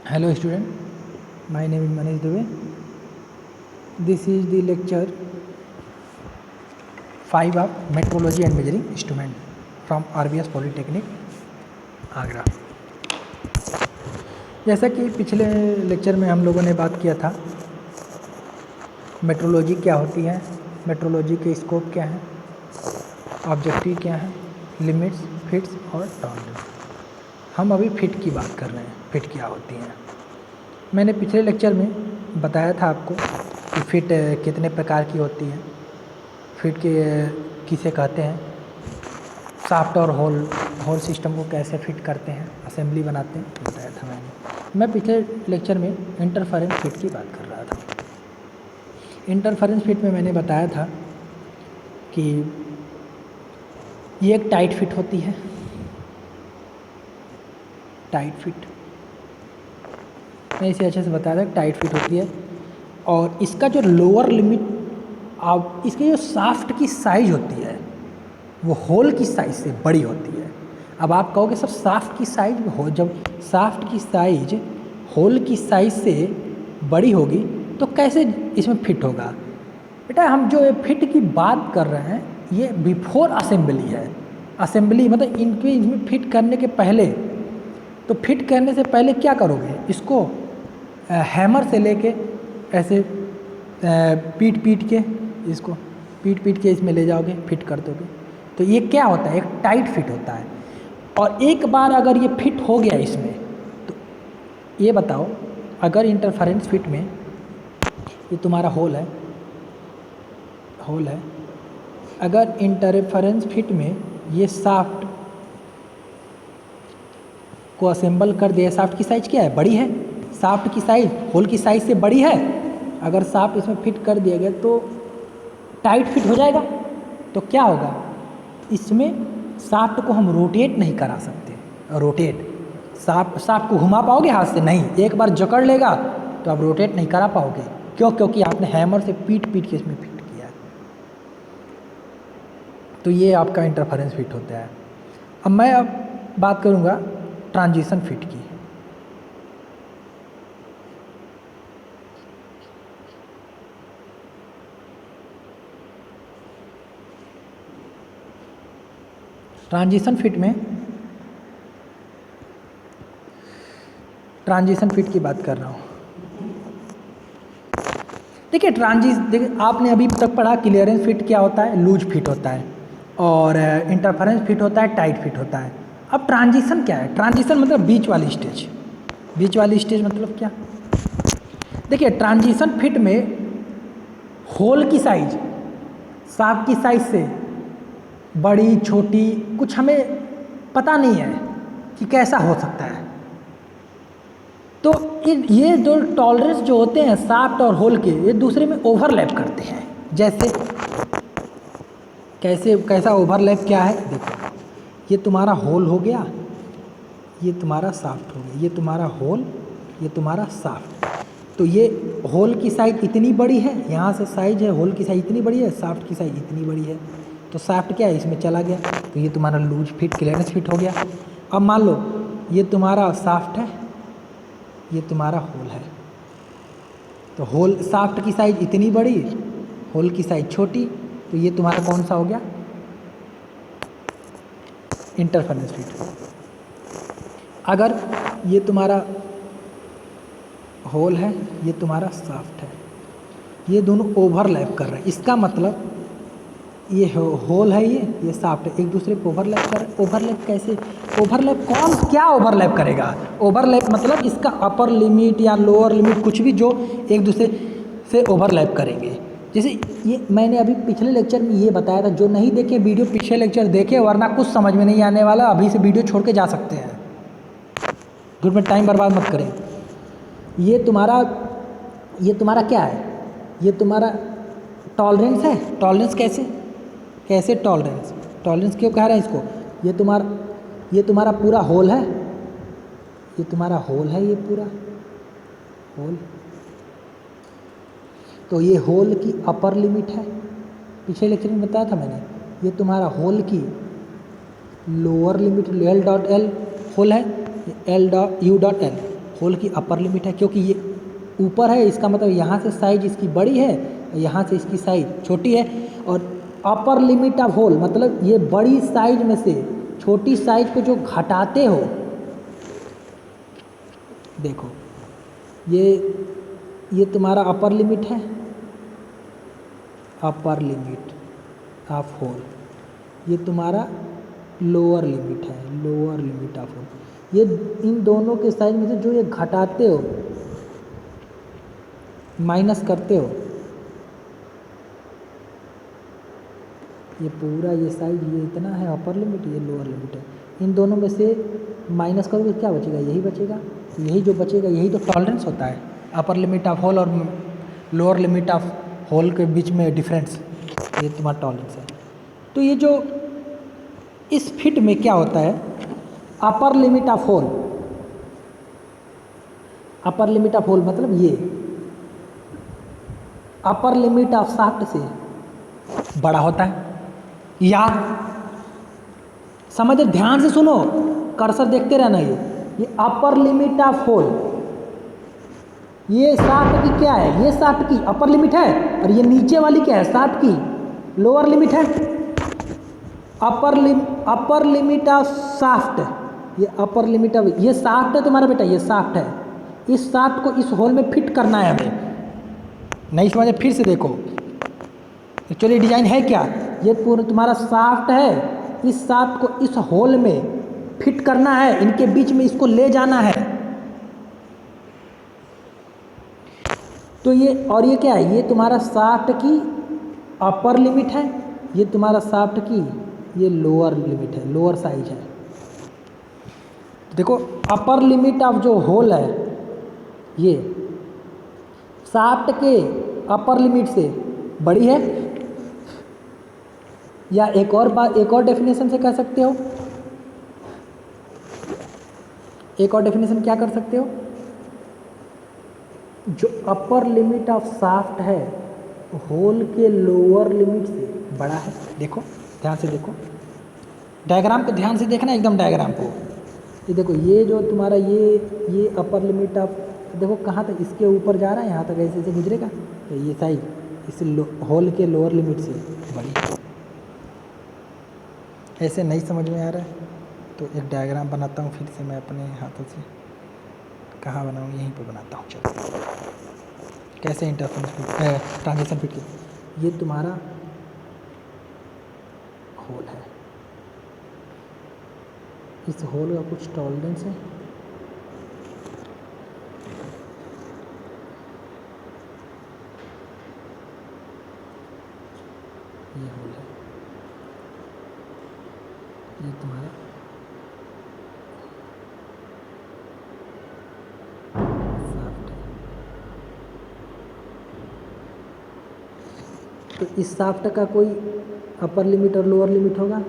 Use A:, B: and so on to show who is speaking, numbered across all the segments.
A: Hello student, my name is Manish Dubey. This is the lecture 5 of Metrology and Measuring Instrument from RBS Polytechnic, Agra. जैसा कि पिछले lecture में हम लोगों ने बात किया था, मेट्रोलॉजी क्या होती है, मेट्रोलॉजी के स्कोप क्या है, ऑब्जेक्टिव क्या है, लिमिट्स, फिट्स और टॉलरेंस। हम अभी फिट की बात कर रहे हैं, फिट क्या होती है। मैंने पिछले लेक्चर में बताया था आपको कि फिट कितने प्रकार की होती है, फिट के किसे कहते हैं, शाफ्ट और होल सिस्टम को कैसे फिट करते हैं, असेंबली बनाते हैं, बताया था मैं पिछले लेक्चर में इंटरफेरेंस फिट की बात कर रहा था। इंटरफेरेंस फिट में मैंने बताया था कि ये एक टाइट फिट होती है, टाइट फिट, मैं इसे अच्छे से बताया था, टाइट फिट होती है। और इसका जो लोअर लिमिट, अब इसकी जो शाफ्ट की साइज होती है वो होल की साइज से बड़ी होती है। अब आप कहोगे सर शाफ्ट की साइज हो, जब शाफ्ट की साइज होल की साइज से बड़ी होगी तो कैसे इसमें फिट होगा? बेटा हम जो ये फिट की बात कर रहे हैं ये बिफोर असेंबली है। असेंबली मतलब इसमें फिट करने के पहले, तो फिट करने से पहले क्या करोगे, इसको हैमर से लेके ऐसे पीट के इसको पीट के इसमें ले जाओगे, फिट कर दोगे। तो ये क्या होता है, एक टाइट फिट होता है। और एक बार अगर ये फिट हो गया इसमें, तो ये बताओ अगर इंटरफेरेंस फिट में ये तुम्हारा होल है, अगर इंटरफेरेंस फिट में ये शाफ्ट को असेंबल कर दिया, शाफ्ट की साइज क्या है, बड़ी है, शाफ्ट की साइज होल की साइज से बड़ी है, अगर शाफ्ट इसमें फिट कर दिया गया तो टाइट फिट हो जाएगा। तो क्या होगा, इसमें शाफ्ट को हम रोटेट नहीं करा सकते, रोटेट शाफ्ट को घुमा पाओगे हाथ से? नहीं, एक बार जकड़ लेगा तो आप रोटेट नहीं करा पाओगे। क्यों? क्योंकि आपने हैमर से पीट के इसमें फिट किया है। तो ये आपका इंटरफेरेंस फिट होता है। अब मैं बात करूँगा ट्रांजिशन फिट की। ट्रांजिशन फिट की बात कर रहा हूँ। देखिए आपने अभी तक पढ़ा क्लियरेंस फिट क्या होता है, लूज फिट होता है, और इंटरफेरेंस फिट होता है, टाइट फिट होता है। अब ट्रांजिशन क्या है? ट्रांजिशन मतलब बीच वाली स्टेज मतलब क्या? देखिए ट्रांजिशन फिट में होल की साइज शाफ्ट की साइज से बड़ी छोटी कुछ हमें पता नहीं है कि कैसा हो सकता है। तो ये दो टॉलरेंस जो होते हैं शाफ्ट और होल के, ये दूसरे में ओवरलैप करते हैं। जैसे कैसा ओवरलैप क्या है, देखो ये तुम्हारा होल हो गया, ये तुम्हारा शाफ्ट हो गया, ये तुम्हारा होल, ये तुम्हारा शाफ्ट। तो ये होल की साइज इतनी बड़ी है, यहाँ से साइज है, होल की साइज इतनी बड़ी है, शाफ्ट की साइज इतनी बड़ी है, तो शाफ्ट क्या है, इसमें चला गया, तो ये तुम्हारा लूज फिट क्लियरेंस फिट हो गया। अब मान लो ये तुम्हारा शाफ्ट है, ये तुम्हारा होल है, तो होल शाफ्ट की साइज इतनी बड़ी, होल की साइज छोटी, तो ये तुम्हारा कौन सा हो गया, इंटरफेरेंस फिट। अगर ये तुम्हारा होल है, ये तुम्हारा शाफ्ट है, ये दोनों ओवरलैप कर रहे हैं, इसका मतलब ये होल है, ये शाफ्ट है, एक दूसरे को ओवरलैप कर रहे हैं। ओवरलैप कैसे? ओवरलैप क्या ओवरलैप करेगा? ओवरलैप मतलब इसका अपर लिमिट या लोअर लिमिट कुछ भी जो एक दूसरे से ओवरलैप करेंगे। जैसे ये मैंने अभी पिछले लेक्चर में ये बताया था, जो नहीं देखे वीडियो पिछले लेक्चर देखे, वरना कुछ समझ में नहीं आने वाला, अभी से वीडियो छोड़ के जा सकते हैं, ग्रुप में टाइम बर्बाद मत करें। ये तुम्हारा क्या है, ये तुम्हारा टॉलरेंस है। टॉलरेंस कैसे टॉलरेंस क्यों कह रहे हैं इसको? ये तुम्हारा पूरा होल है, ये तुम्हारा होल है, ये पूरा होल, तो ये होल की अपर लिमिट है, पिछले लेक्चर में बताया था मैंने। ये तुम्हारा होल की लोअर लिमिट L.L होल है, L.U.L होल की अपर लिमिट है, क्योंकि ये ऊपर है, इसका मतलब यहाँ से साइज इसकी बड़ी है, यहाँ से इसकी साइज छोटी है। और अपर लिमिट ऑफ होल मतलब ये बड़ी साइज में से छोटी साइज को जो घटाते हो, देखो ये तुम्हारा अपर लिमिट है, अपर लिमिट ऑफ होल, ये तुम्हारा लोअर लिमिट है, लोअर लिमिट ऑफ होल। ये इन दोनों के साइज में से जो ये घटाते हो, माइनस करते हो, ये पूरा ये साइज ये इतना है अपर लिमिट, ये लोअर लिमिट है। इन दोनों में से माइनस करोगे क्या बचेगा? यही बचेगा। तो यही जो बचेगा यही तो टॉलरेंस होता है, अपर लिमिट ऑफ होल और लोअर लिमिट ऑफ होल के बीच में डिफरेंस, ये तुम्हारा टॉलरेंस है। तो ये जो इस फिट में क्या होता है, upper limit of hole, upper limit of hole मतलब ये अपर लिमिट ऑफ शाफ्ट से बड़ा होता है, या समझ ध्यान से सुनो, कर्सर देखते रहना। ये अपर लिमिट ऑफ होल, ये शाफ्ट की क्या है, ये शाफ्ट की अपर लिमिट है, और ये नीचे वाली क्या है, शाफ्ट की लोअर लिमिट है। अपर लिमिट ऑफ शाफ्ट, ये अपर लिमिट ऑफ, ये शाफ्ट है तुम्हारा बेटा, ये शाफ्ट है। इस शाफ्ट को इस होल में फिट करना है हमें। नहीं समझे? फिर से देखो, एक्चुअली डिजाइन है क्या, ये पूरा तुम्हारा शाफ्ट है, इस शाफ्ट को इस होल में फिट करना है, इनके बीच में इसको ले जाना है। तो ये, और ये क्या है, ये तुम्हारा शाफ्ट की अपर लिमिट है, ये तुम्हारा शाफ्ट की ये लोअर लिमिट है, लोअर साइज है। देखो अपर लिमिट ऑफ जो होल है, ये शाफ्ट के अपर लिमिट से बड़ी है, या एक और बात, एक और डेफिनेशन से कह सकते हो, एक और डेफिनेशन क्या कर सकते हो, जो अपर लिमिट ऑफ शाफ्ट है होल के लोअर लिमिट से बड़ा है। देखो ध्यान से देखो, डायग्राम को ध्यान से देखना, एकदम डायग्राम को। ये देखो, ये जो तुम्हारा ये अपर लिमिट ऑफ, देखो कहाँ तक इसके ऊपर जा रहा है, यहाँ तक ऐसे से गुजरेगा, तो ये साइज इस होल के लोअर लिमिट से बड़ी। ऐसे नहीं समझ में आ रहा है तो एक डायग्राम बनाता हूँ फिर से मैं अपने हाथों से। कहाँ बनाऊँ? यहीं पर बनाता हूँ। चलो, कैसे इंटरफेरेंस ट्रांजिशन फिट की, ये तुम्हारा होल है, इस होल का कुछ टॉलरेंस है, ये होल है, ये तुम्हारा शाफ्ट है। तो इस शाफ्ट का कोई अपर लिमिट और लोअर लिमिट होगा?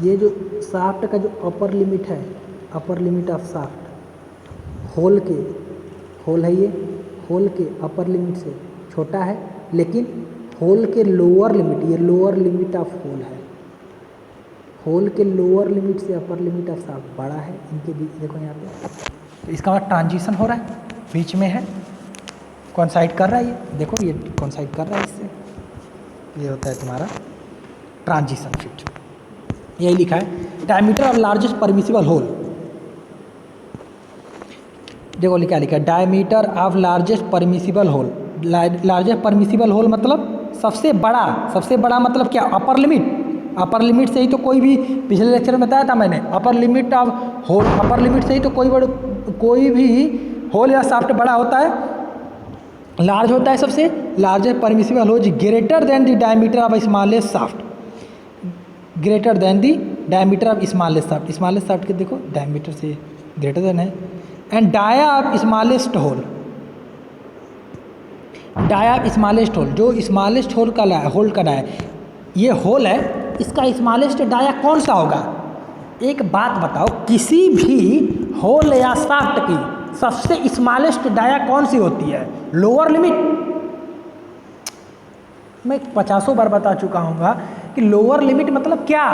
A: ये जो शाफ्ट का जो अपर लिमिट है, upper limit of shaft hole के, होल है ये, होल के अपर लिमिट से छोटा है, लेकिन होल के लोअर लिमिट, ये लोअर लिमिट ऑफ होल है, होल के लोअर लिमिट से अपर लिमिट ऑफ शाफ्ट बड़ा है। इनके बीच देखो यहाँ पे, तो इसका मतलब ट्रांजिशन हो रहा है, बीच में है, कॉन्साइड कर रहा है, ये देखो ये कॉन्साइड कर रहा है इससे, ये होता है तुम्हारा ट्रांजिशन फिट। यही लिखा है, diameter of largest permissible hole. देखो क्या लिखा है, diameter of largest permissible hole. Largest permissible hole मतलब सबसे बड़ा, सबसे बड़ा मतलब क्या, अपर लिमिट। अपर लिमिट से ही तो कोई भी, पिछले लेक्चर में बताया था मैंने, upper limit of hole, upper limit से ही तो कोई भी होल या शाफ्ट बड़ा होता है, लार्ज होता है। सबसे largest permissible hole greater than the diameter of smallest shaft, greater than the diameter of smallest shaft. Smallest shaft के देखो डायमीटर से ग्रेटर देन है। And dia of smallest hole, dia of smallest hole, जो smallest hole का hole का dia, ये hole है, इसका स्मॉलेस्ट डाया कौन सा होगा? एक बात बताओ, किसी भी होल या शाफ्ट की सबसे स्मॉलेस्ट डाया कौन सी होती है? Lower limit. मैं 50 बार बता चुका हूँ कि लोअर लिमिट मतलब क्या,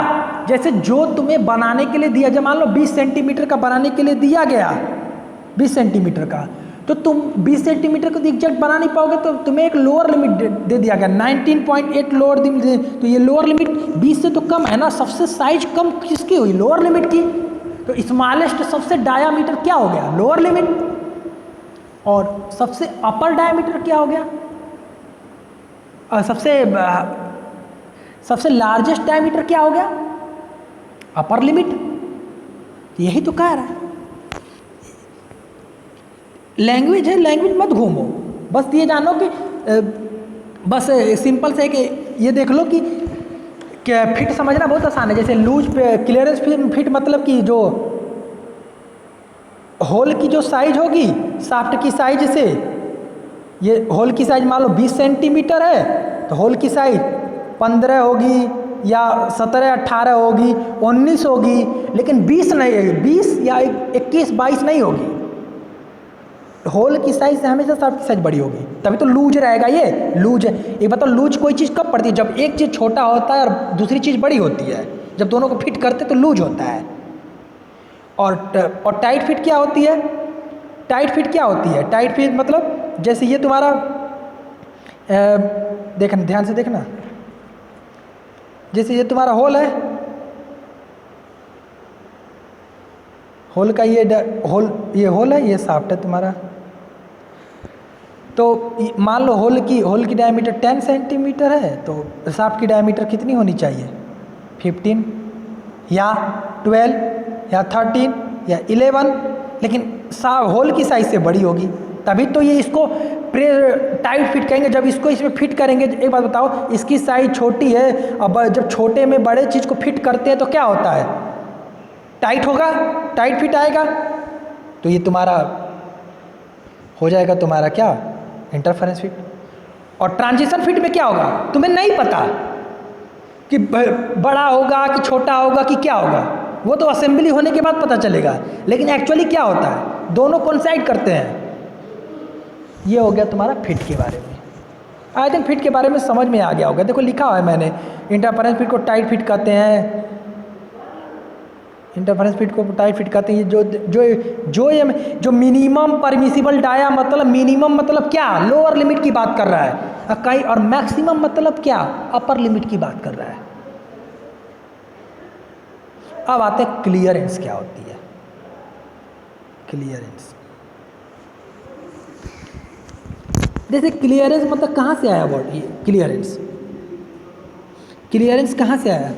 A: जैसे जो तुम्हें बनाने के लिए दिया, जब मान लो 20 सेंटीमीटर का बनाने के लिए दिया गया 20 सेंटीमीटर का, तो तुम 20 सेंटीमीटर को एग्जैक्ट बना नहीं पाओगे, तो तुम्हें एक लोअर लिमिट दे दिया गया 19.8 लोअर लिमिट। तो ये लोअर लिमिट 20 से तो कम है ना, सबसे साइज कम किसकी हुई, लोअर लिमिट की। तो स्मॉलेस्ट सबसे डायामीटर क्या हो गया, लोअर लिमिट। और सबसे अपर डायामीटर क्या हो गया, सबसे लार्जेस्ट डायमीटर क्या हो गया, अपर लिमिट। यही तो कह रहा है। लैंग्वेज है, लैंग्वेज मत घूमो, बस ये जानो कि बस सिंपल से कि ये देख लो कि क्या फिट समझना बहुत आसान है। जैसे लूज पे क्लियरेंस फिट मतलब कि जो होल की जो साइज होगी शाफ्ट की साइज से, ये होल की साइज मान लो 20 सेंटीमीटर है, तो होल की साइज 15 होगी या 17 18 होगी 19 होगी, लेकिन 20 नहीं, 20 या 21 22 नहीं होगी। होल की साइज से हमेशा शाफ्ट की साइज बड़ी होगी, तभी तो लूज रहेगा। ये लूज है। एक बताओ लूज कोई चीज़ कब पड़ती है, जब एक चीज़ छोटा होता है और दूसरी चीज़ बड़ी होती है, जब दोनों को फिट करते तो लूज होता है। और टाइट फिट क्या होती है, टाइट फिट क्या होती है, टाइट फिट मतलब जैसे ये तुम्हारा देखना, ध्यान से देखना, जैसे ये तुम्हारा होल है, होल का ये होल है, ये शाफ्ट है तुम्हारा। तो मान लो होल की डायमीटर 10 सेंटीमीटर है, तो शाफ्ट की डायमीटर कितनी होनी चाहिए, 15 या 12 या 13 या 11, लेकिन होल की साइज से बड़ी होगी, तभी तो ये इसको टाइट फिट कहेंगे। जब इसको इसमें फिट करेंगे, एक बात बताओ, इसकी साइज छोटी है, अब जब छोटे में बड़े चीज़ को फिट करते हैं तो क्या होता है, टाइट होगा, टाइट फिट आएगा। तो ये तुम्हारा हो जाएगा तुम्हारा क्या, इंटरफेरेंस फिट। और ट्रांजिशन फिट में क्या होगा, तुम्हें नहीं पता कि बड़ा होगा कि छोटा होगा कि क्या होगा, वो तो असेंबली होने के बाद पता चलेगा, लेकिन एक्चुअली क्या होता है, दोनों कोइंसाइड करते हैं। ये हो गया तुम्हारा फिट के बारे में। आई थिंक फिट के बारे में समझ में आ गया होगा। देखो लिखा हुआ है मैंने, इंटरफेरेंस फिट को टाइट फिट कहते हैं, इंटरफेरेंस फिट को टाइट फिट कहते हैं। जो मिनिमम परमिसिबल डाया मतलब मिनिमम मतलब क्या, लोअर लिमिट की बात कर रहा है कहीं, और मैक्सिमम मतलब क्या, अपर लिमिट की बात कर रहा है। अब आते हैं क्लियरेंस क्या होती है। क्लियरेंस जैसे क्लियरेंस मतलब कहाँ से आया वर्ड, ये क्लियरेंस, क्लियरेंस कहाँ से आया,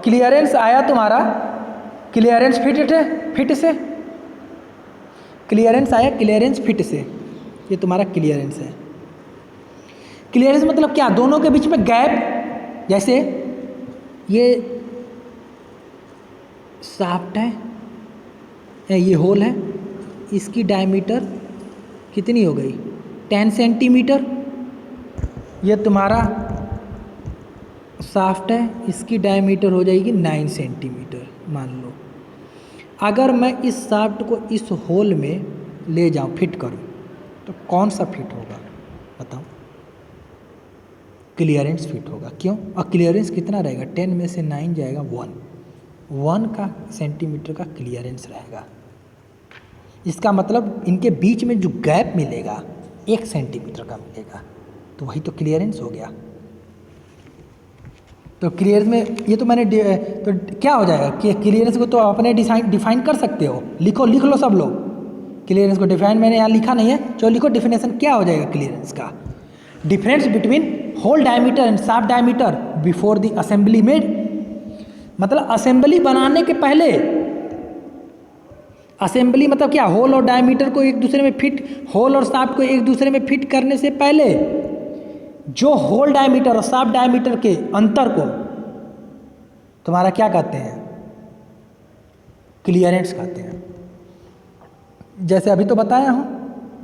A: क्लियरेंस आया तुम्हारा क्लियरेंस फिट से, क्लियरेंस आया क्लियरेंस फिट से, ये तुम्हारा क्लियरेंस है। क्लियरेंस मतलब क्या, दोनों के बीच में गैप, जैसे ये शाफ्ट है, ये होल है, इसकी डायमीटर कितनी हो गई 10 सेंटीमीटर, ये तुम्हारा शाफ्ट है, इसकी डायमीटर हो जाएगी 9 सेंटीमीटर। मान लो अगर मैं इस शाफ्ट को इस होल में ले जाऊं, फिट करूं, तो कौन सा फिट होगा बताओ, क्लियरेंस फिट होगा। क्यों, और क्लियरेंस कितना रहेगा, 10 में से 9 जाएगा 1 का सेंटीमीटर का क्लियरेंस रहेगा। इसका मतलब इनके बीच में जो गैप मिलेगा 1 सेंटीमीटर का मिलेगा, तो वही तो क्लियरेंस हो गया। तो क्लियरेंस में ये तो मैंने तो क्या हो जाएगा कि क्लियरेंस को तो अपने डिफाइन कर सकते हो, लिख लो सब लोग, क्लियरेंस को डिफाइन मैंने यहाँ लिखा नहीं है, चलो लिखो डिफिनेशन क्या हो जाएगा क्लियरेंस का, difference between hole diameter and shaft diameter before the assembly made. मतलब असेंबली बनाने के पहले, असेंबली मतलब क्या, होल और डायमीटर को एक दूसरे में फिट, होल और शाफ्ट को एक दूसरे में फिट करने से पहले जो होल डायमीटर और शाफ्ट डायमीटर के अंतर को तुम्हारा क्या कहते हैं, क्लियरेंस कहते हैं। जैसे अभी तो बताया हूं,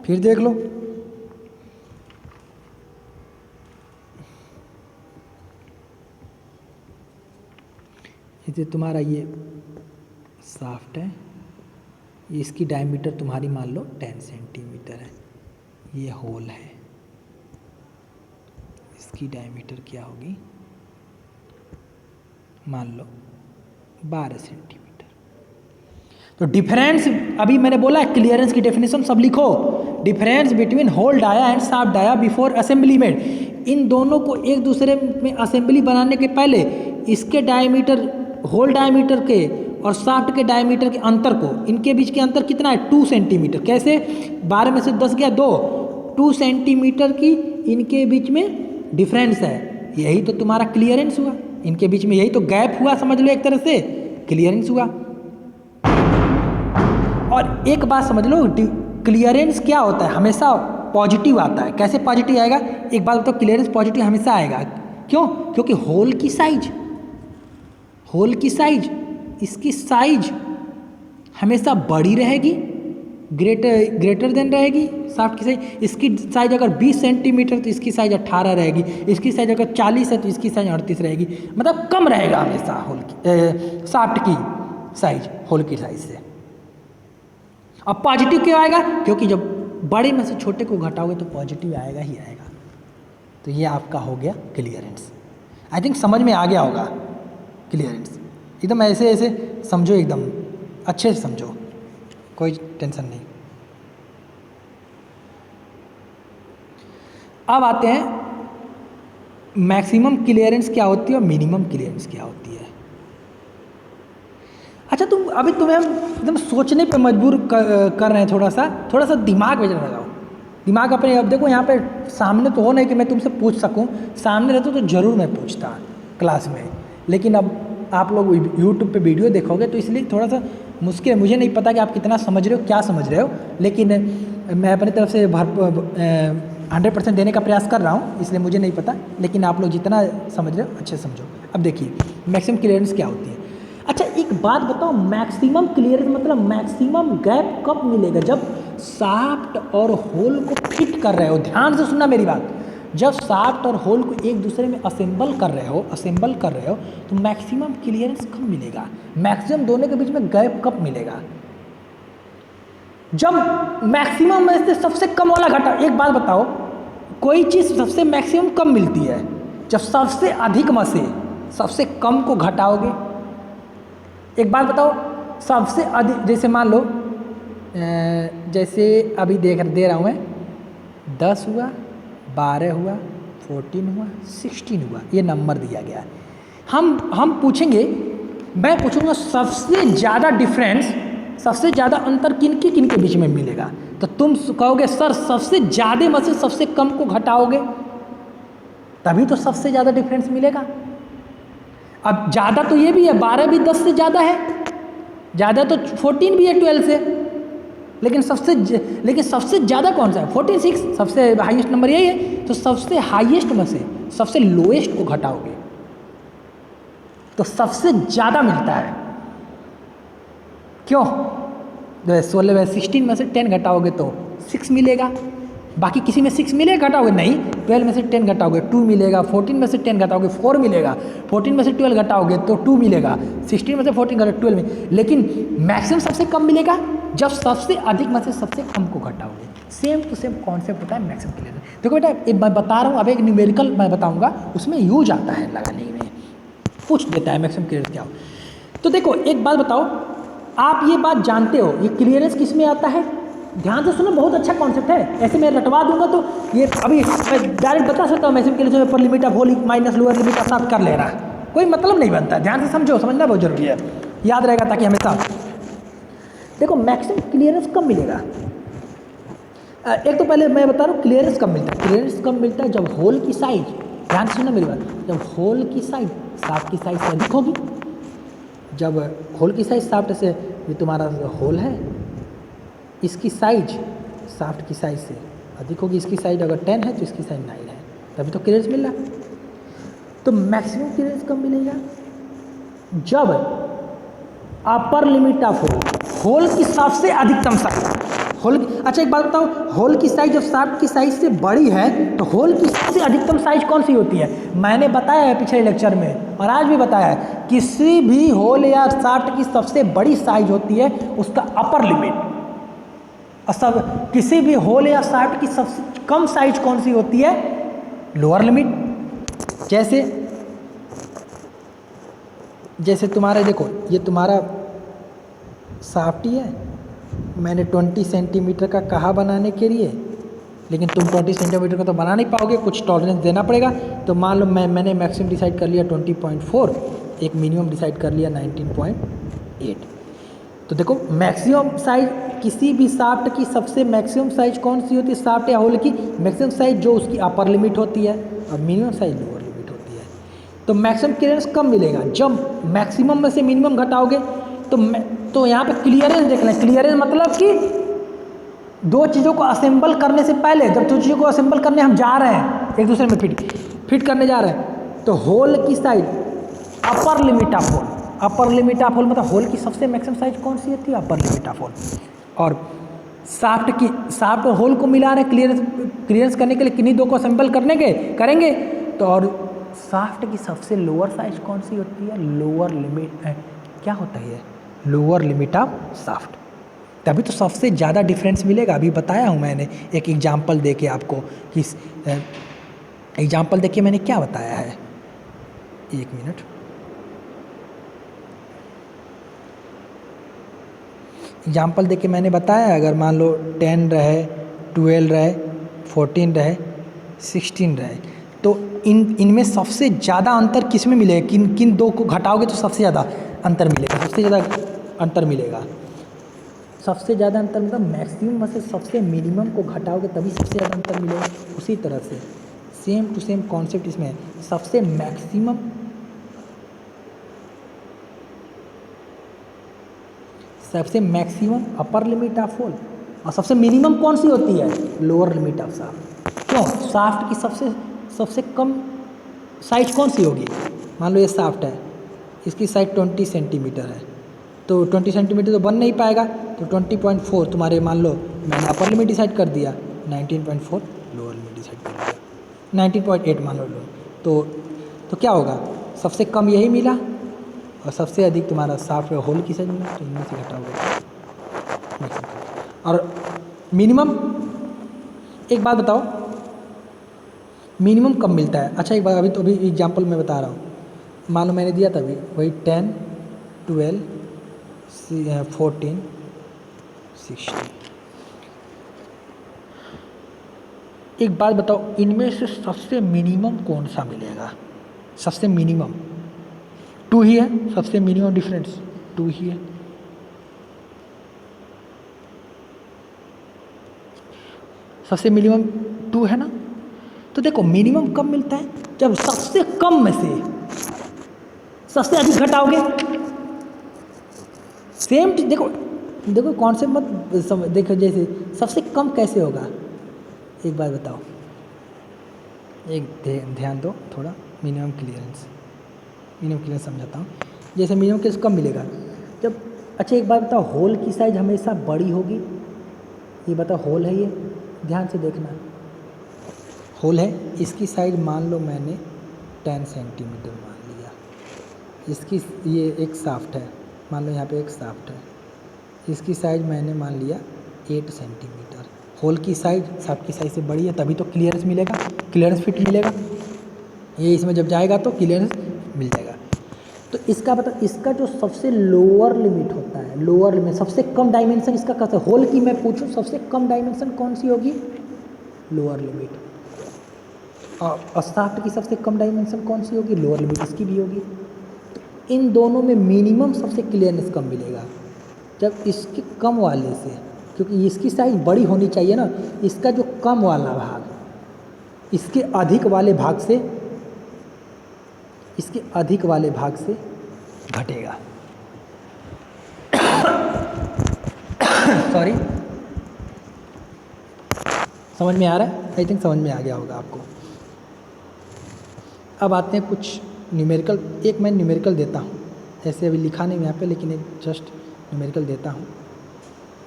A: फिर देख लो, जैसे तुम्हारा ये शाफ्ट है, इसकी डायमीटर तुम्हारी मान लो 10 सेंटीमीटर है, ये होल है, इसकी डायमीटर क्या होगी, मान लो 12 सेंटीमीटर। तो डिफरेंस, अभी मैंने बोला क्लियरेंस की डेफिनेशन सब लिखो, difference between hole dia and shaft dia before assembly made. इन दोनों को एक दूसरे में असेंबली बनाने के पहले इसके डायमीटर, होल डायमीटर के और शाफ्ट के डायमीटर के अंतर को, इनके बीच के अंतर कितना है 2 सेंटीमीटर। कैसे, 12 में से 10 गया 2 सेंटीमीटर की इनके बीच में डिफरेंस है, यही तो तुम्हारा क्लियरेंस हुआ। इनके बीच में यही तो गैप हुआ, समझ लो एक तरह से क्लियरेंस हुआ। और एक बात समझ लो, क्लियरेंस क्या होता है, हमेशा पॉजिटिव आता है। कैसे पॉजिटिव आएगा, एक बात बताओ, क्लियरेंस पॉजिटिव हमेशा आएगा। क्यों? क्योंकि होल की साइज, इसकी साइज हमेशा बड़ी रहेगी, ग्रेटर देन रहेगी शाफ्ट की साइज। इसकी साइज अगर 20 सेंटीमीटर तो इसकी साइज 18 रहेगी, इसकी साइज अगर 40 है तो इसकी साइज 38 रहेगी, मतलब कम रहेगा हमेशा होल की, शाफ्ट की साइज होल की साइज से। अब पॉजिटिव क्यों आएगा? क्योंकि जब बड़े में से छोटे को घटाओगे तो पॉजिटिव आएगा ही आएगा। तो ये आपका हो गया क्लियरेंस। आई थिंक समझ में आ गया होगा क्लियरेंस। एकदम ऐसे ऐसे समझो, एकदम अच्छे से समझो, कोई टेंशन नहीं। अब आते हैं मैक्सिमम क्लियरेंस क्या होती है और मिनिमम क्लियरेंस क्या होती है। अच्छा, तुम्हें हम एकदम सोचने पे मजबूर कर रहे हैं, थोड़ा सा दिमाग में लगाओ, दिमाग अपने। अब देखो यहाँ पे सामने तो हो नहीं कि मैं तुमसे पूछ सकूँ, सामने रहते तो ज़रूर मैं पूछता क्लास में, लेकिन अब आप लोग यूट्यूब पे वीडियो देखोगे तो इसलिए थोड़ा सा मुश्किल है। मुझे नहीं पता कि आप कितना समझ रहे हो, क्या समझ रहे हो, लेकिन मैं अपनी तरफ से 100% देने का प्रयास कर रहा हूँ, इसलिए मुझे नहीं पता, लेकिन आप लोग जितना समझ रहे हो अच्छे से समझो। अब देखिए मैक्सिमम क्लियरेंस क्या होती है। अच्छा एक बात बताओ, मैक्सिमम क्लियरेंस मतलब मैक्सिमम गैप कब मिलेगा? जब शाफ्ट और होल को फिट कर रहे हो, ध्यान से सुनना मेरी बात, जब शाफ्ट और होल को एक दूसरे में असेंबल कर रहे हो तो मैक्सिमम क्लियरेंस कब मिलेगा? मैक्सिमम दोनों के बीच में गैप कब मिलेगा? जब मैक्सिमम में से सबसे कम वाला घटा। एक बात बताओ, कोई चीज़ सबसे मैक्सिमम कब मिलती है? जब सबसे अधिक में से सबसे कम को घटाओगे। एक बात बताओ, सबसे अधिक, जैसे मान लो जैसे अभी दे रहा हूँ मैं, 10 हुआ, 12 हुआ, 14 हुआ, 16 हुआ, ये नंबर दिया गया है। हम पूछेंगे, मैं पूछूंगा सबसे ज़्यादा डिफरेंस, सबसे ज़्यादा अंतर किन के बीच में मिलेगा? तो तुम कहोगे सर सबसे ज़्यादा में से सबसे कम को घटाओगे तभी तो सबसे ज़्यादा डिफरेंस मिलेगा। अब ज़्यादा तो ये भी है, 12 भी 10 से ज़्यादा है, ज़्यादा तो 14 भी है 12 से, लेकिन सबसे ज़्यादा कौन सा है? 14, 6 सबसे हाईएस्ट नंबर यही है। तो सबसे हाईएस्ट में से सबसे लोएस्ट को घटाओगे तो सबसे ज़्यादा मिलता है। क्यों? 16 में 16 में से 10 घटाओगे तो 6 मिलेगा, बाकी किसी में 6 मिलेगा घटाओगे नहीं। 12 में से 10 घटाओगे 2 मिलेगा, 14 में से 10 घटाओगे 4 मिलेगा, 14 में से 12 घटाओगे तो 2 मिलेगा, 16 में से 14 घटाओगे 12 में। लेकिन मैक्सिमम सबसे कम मिलेगा जब सबसे अधिक में से सबसे कम को घटाओगे। सेम टू सेम कॉन्सेप्ट होता है मैक्सिमम क्लियरेंस। देखो बेटा, एक मैं बता रहा हूँ, अब एक न्यूमेरिकल मैं बताऊँगा, उसमें यूज आता है लगाने में, पूछ देता है मैक्सिमम क्लियरेंस क्या हो। तो देखो एक बात बताओ, आप ये बात जानते हो ये क्लियरेंस किस में आता है? ध्यान से सुनो, बहुत अच्छा कॉन्सेप्ट है। ऐसे मैं रटवा दूंगा तो ये अभी मैं डायरेक्ट बता सकता हूँ मैक्सिमम क्लियरेंस में upper limit of hole minus lower limit of shaft कर ले रहा है, कोई मतलब नहीं बनता। ध्यान से समझो, समझना बहुत जरूरी है, याद रहेगा ताकि हमेशा। देखो मैक्सिमम क्लियरेंस कब मिलेगा? एक तो पहले मैं बता रहा हूँ क्लियरेंस कब मिलता है। क्लियरेंस कब मिलता है? जब होल की साइज, ध्यान से सुनना मेरी बात, जब होल की साइज शाफ्ट की साइज से अधिक होगी। जब होल की साइज शाफ्ट से, ये तुम्हारा होल है, इसकी साइज शाफ्ट की साइज से अधिक होगी, इसकी साइज अगर 10 है तो इसकी साइज 9 है, तभी तो क्लियरेंस मिल रहा है। तो मैक्सिमम क्लियरेंस कब मिलेगा? जब अपर लिमिट ऑफ होल की सबसे अधिकतम साइज, अच्छा एक बात बताओ, होल की साइज जब शाफ्ट की साइज से बड़ी है तो होल की सबसे अधिकतम साइज कौन सी होती है? मैंने बताया है पिछले लेक्चर में और आज भी बताया है, किसी भी होल या शाफ्ट की सबसे बड़ी साइज होती है उसका अपर लिमिट, और सब किसी भी होल या शाफ्ट की सबसे कम साइज कौन सी होती है? Lower limit. जैसे जैसे तुम्हारा देखो, ये तुम्हारा शाफ्ट ही है, मैंने 20 सेंटीमीटर का कहा बनाने के लिए, लेकिन तुम 20 सेंटीमीटर का तो बना नहीं पाओगे, कुछ टॉलरेंस देना पड़ेगा। तो मान लो मैंने मैक्सिमम डिसाइड कर लिया 20.4, एक मिनिमम डिसाइड कर लिया 19.8। तो देखो मैक्सिमम साइज किसी भी शाफ्ट की सबसे मैक्सिमम साइज कौन सी होती है, शाफ्ट या होल की मैक्सिमम साइज जो उसकी अपर लिमिट होती है और मिनिमम साइज लोअर लिमिट होती है। तो मैक्सिमम क्लियरेंस कब मिलेगा, जब मैक्सिमम में से मिनिमम घटाओगे। तो यहाँ पे क्लियरेंस देख लें, क्लियरेंस मतलब कि दो चीज़ों को असेंबल करने से पहले, जब दो चीज़ों को असेंबल करने हम जा रहे हैं एक दूसरे में फिट करने जा रहे हैं, तो होल की size upper limit of hole, upper limit of hole मतलब होल की सबसे मैक्सिमम साइज कौन सी होती है, अपर लिमिट ऑफ होल। और शाफ्ट और होल को मिला रहे क्लियरेंस करने के लिए किन्हीं दो को असेंबल करेंगे। तो और शाफ्ट की सबसे लोअर साइज कौन सी होती है, लोअर लिमिट क्या होता है, लोअर लिमिट ऑफ शाफ्ट। तभी तो सबसे ज़्यादा डिफरेंस मिलेगा। अभी बताया हूँ मैंने एक एग्जाम्पल दे के आपको, कि एग्जाम्पल दे के मैंने क्या बताया है, एक मिनट। एग्जाम्पल दे के मैंने बताया, अगर मान लो 10 रहे, 12 रहे, 14 रहे, 16 रहे, तो इनमें सबसे ज़्यादा अंतर किस में मिलेगा, किन दो को घटाओगे तो सबसे ज़्यादा अंतर मिलेगा, सबसे ज़्यादा अंतर मिलेगा। सबसे ज़्यादा अंतर मतलब मैक्सिमम में से सबसे मिनिमम को घटाओगे तभी सबसे ज़्यादा अंतर मिलेगा। उसी तरह से सेम टू सेम कॉन्सेप्ट इसमें है, सबसे maximum upper limit of hole और सबसे मिनिमम कौन सी होती है, लोअर लिमिट ऑफ शाफ्ट। क्यों, शाफ्ट की सबसे कम साइज कौन सी होगी, मान लो ये शाफ्ट है, इसकी साइज 20 सेंटीमीटर है, तो 20 सेंटीमीटर तो बन नहीं पाएगा, तो 20.4 तुम्हारे, मान लो मैंने अपर लिमिट डिसाइड कर दिया, 19.4 लोअर लिमिट डिसाइड कर दिया, 19.8 मान लो। तो क्या होगा, सबसे कम यही मिला और सबसे अधिक तुम्हारा शाफ्ट और होल की साइज मिला, तो इनमें से घटाओगे। और मिनिमम, एक बात बताओ, मिनिमम कब मिलता है। अच्छा एक बात, अभी एग्जाम्पल मैं बता रहा हूँ, मान लो मैंने दिया था अभी वही 10, 12, 14, 16। एक बात बताओ, इनमें से सबसे मिनिमम कौन सा मिलेगा, सबसे मिनिमम 2 ही है, सबसे मिनिमम डिफरेंस 2 ही है। सबसे मिनिमम 2 है ना। तो देखो मिनिमम कब मिलता है, जब सबसे कम में से सबसे अधिक घटाओगे। सेम देखो कॉन्सेप्ट मत देखो, जैसे सबसे कम कैसे होगा, एक बात बताओ, एक ध्यान दो थोड़ा, मिनिमम क्लियरेंस समझाता हूँ। जैसे मिनिमम क्लियरेंस कब मिलेगा, जब, अच्छा एक बात बताओ, होल की साइज हमेशा बड़ी होगी, ये बताओ, होल है ये, ध्यान से देखना, होल है, इसकी साइज मान लो मैंने 10 सेंटीमीटर मान लिया, इसकी ये एक शाफ्ट है, मान लो यहाँ पे एक शाफ्ट है, इसकी साइज मैंने मान लिया 8 सेंटीमीटर। होल की साइज शाफ्ट की साइज से बड़ी है, तभी तो क्लियरेंस मिलेगा, क्लियरेंस फिट मिलेगा, ये इसमें जब जाएगा तो क्लियरेंस मिल जाएगा। तो इसका मतलब, इसका जो सबसे लोअर लिमिट होता है, लोअर लिमिट सबसे कम डायमेंशन इसका कैसे, होल की मैं पूछूं सबसे कम डायमेंशन कौन सी होगी, लोअर लिमिट। और शाफ्ट की सबसे कम डायमेंशन कौन सी होगी, लोअर लिमिट, इसकी भी होगी। तो इन दोनों में मिनिमम सबसे क्लियरनेस कम मिलेगा, जब इसके कम वाले से, क्योंकि इसकी साइज बड़ी होनी चाहिए ना, इसका जो कम वाला भाग इसके अधिक वाले भाग से घटेगा। सॉरी, समझ में आ रहा है, आई थिंक समझ में आ गया होगा आपको। अब आते हैं कुछ न्यूमेरिकल, एक मैं न्यूमेरिकल देता हूँ, ऐसे अभी लिखा नहीं यहाँ पे, लेकिन एक जस्ट न्यूमेरिकल देता हूँ,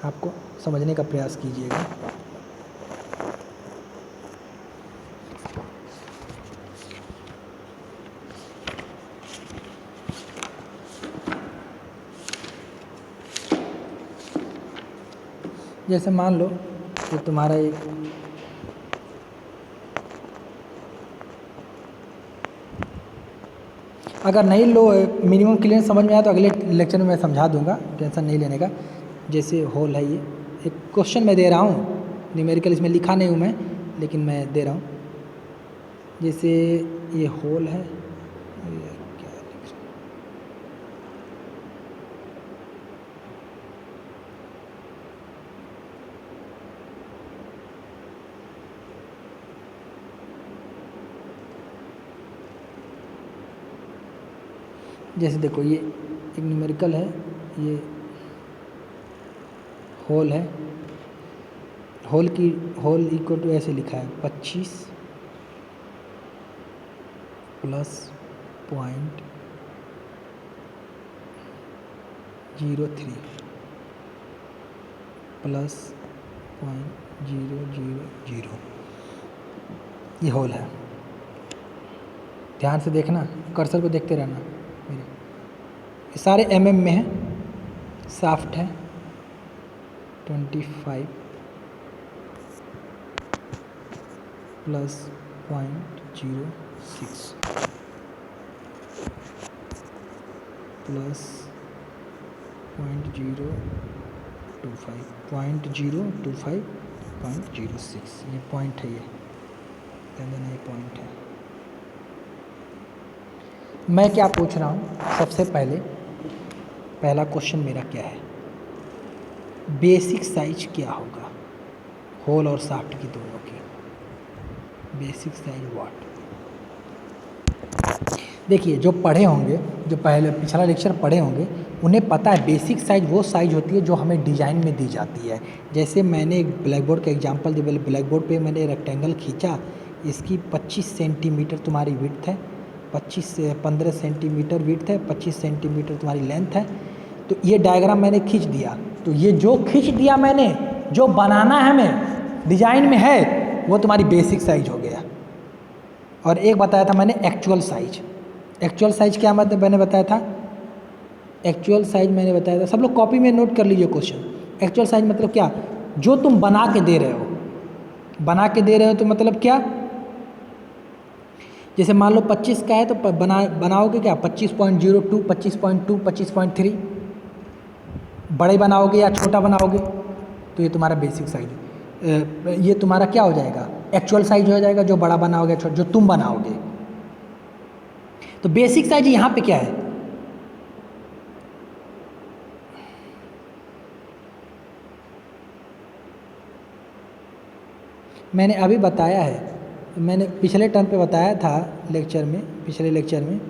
A: आपको समझने का प्रयास कीजिएगा। जैसे मान लो कि तुम्हारा एक अगर नहीं लो मिनिमम क्लियरेंस समझ में आया तो अगले लेक्चर में मैं समझा दूंगा, टेंशन नहीं लेने का। जैसे होल है, ये एक क्वेश्चन मैं दे रहा हूँ, न्यूमेरिकल इसमें लिखा नहीं हूँ मैं, लेकिन मैं दे रहा हूँ। जैसे ये होल है, ये क्या लिख रहा हूँ, जैसे देखो ये एक न्यूमेरिकल है, ये होल है, होल इक्वल टू ऐसे लिखा है 25 प्लस .03 प्लस .000, ये होल है। ध्यान से देखना, कर्सर को देखते रहना मेरे। ये सारे mm में है, साफ्ट है 25 प्लस .06 प्लस .025 ये पॉइंट है, ये ध्यान देना, ये पॉइंट है। मैं क्या पूछ रहा हूँ, सबसे पहला क्वेश्चन मेरा क्या है, बेसिक साइज क्या होगा होल और साफ्ट की दोनों की, बेसिक साइज व्हाट। देखिए जो पढ़े होंगे, जो पहले पिछला लेक्चर पढ़े होंगे, उन्हें पता है बेसिक साइज वो साइज होती है जो हमें डिज़ाइन में दी जाती है। जैसे मैंने एक ब्लैक बोर्ड का एग्जांपल दिया, ब्लैक बोर्ड पे मैंने रेक्टेंगल खींचा, इसकी 25 सेंटीमीटर तुम्हारी विड्थ है, 25 से 15 सेंटीमीटर विड्थ है, 25 सेंटीमीटर तुम्हारी लेंथ है। तो ये डायग्राम मैंने खींच दिया, तो ये जो खींच दिया मैंने, जो बनाना है हमें डिजाइन में है, वो तुम्हारी बेसिक साइज हो गया। और एक बताया था मैंने एक्चुअल साइज। एक्चुअल साइज क्या मतलब मैंने बताया था, एक्चुअल साइज मैंने बताया था, सब लोग कॉपी में नोट कर लीजिए क्वेश्चन। एक्चुअल साइज मतलब क्या, जो तुम बना के दे रहे हो, बना के दे रहे हो तो मतलब क्या, जैसे मान लो 25 का है तो बनाओगे क्या 25.02, 25.2, 25.3, बड़े बनाओगे या छोटा बनाओगे, तो ये तुम्हारा बेसिक साइज, ये तुम्हारा क्या हो जाएगा, एक्चुअल साइज हो जाएगा, जो बड़ा बनाओगे जो तुम बनाओगे। तो बेसिक साइज यहाँ पे क्या है, मैंने अभी बताया है, मैंने पिछले टर्म पे बताया था लेक्चर में, पिछले लेक्चर में,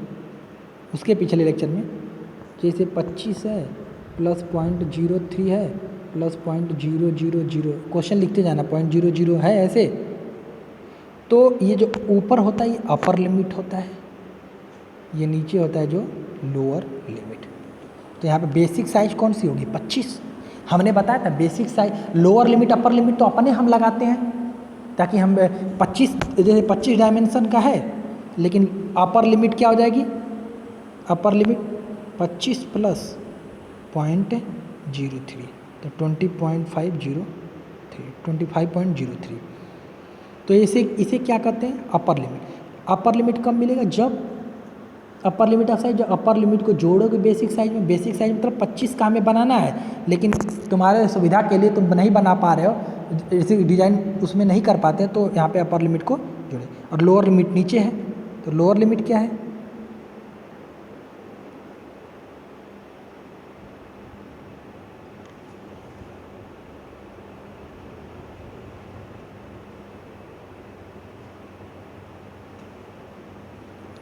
A: उसके पिछले लेक्चर में, जैसे 25 है प्लस .03 है प्लस .000, क्वेश्चन लिखते जाना, .00 है ऐसे। तो ये जो ऊपर होता है ये अपर लिमिट होता है, ये नीचे होता है जो लोअर लिमिट। तो यहाँ पे बेसिक साइज कौन सी होगी 25, हमने बताया था basic size, lower limit upper limit तो अपने हम लगाते हैं, ताकि हम 25, जैसे 25 डायमेंशन का है, लेकिन अपर लिमिट क्या हो जाएगी, अपर लिमिट 25 प्लस .03, तो 25.03। तो इसे क्या कहते हैं अपर लिमिट। अपर लिमिट कब मिलेगा, जब अपर लिमिट ऑफ साइज, जब अपर लिमिट को जोड़ोगे बेसिक साइज में। बेसिक साइज मतलब 25 का हमें बनाना है, लेकिन तुम्हारे सुविधा के लिए तुम नहीं बना पा रहे हो, जैसे डिज़ाइन उसमें नहीं कर पाते, तो यहाँ पे अपर लिमिट को जोड़े। और लोअर लिमिट नीचे है, तो लोअर लिमिट क्या है,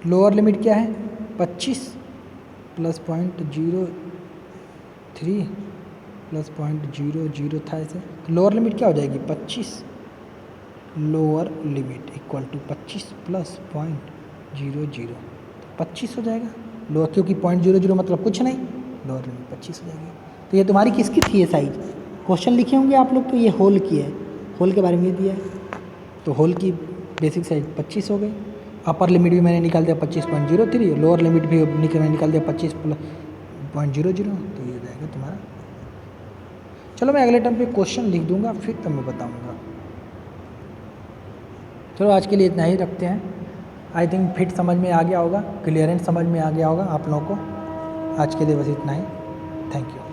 A: लोअर लिमिट क्या है 25 प्लस .03 प्लस .00 था ऐसे, तो लोअर लिमिट क्या हो जाएगी 25, lower limit equal to 25 plus .00, 25 हो जाएगा लोअर, क्योंकि .00 मतलब कुछ नहीं, लोअर लिमिट 25 हो जाएगी। तो ये तुम्हारी किसकी थी ये साइज, क्वेश्चन लिखे होंगे आप लोग, तो ये होल की है, होल के बारे में ये दिया है, तो होल की बेसिक साइज 25 हो गई। अपर लिमिट भी मैंने निकाल दिया 25.03, लोअर लिमिट भी निकाल दिया 25 प्लस .00, तो ये हो जाएगा तुम्हारा। चलो मैं अगले टर्म पे क्वेश्चन लिख दूंगा, फिर तब मैं बताऊंगा। चलो आज के लिए इतना ही रखते हैं। आई थिंक फिट समझ में आ गया होगा, क्लियरेंस समझ में आ गया होगा आप लोगों को। आज के लिए बस इतना ही। Thank you.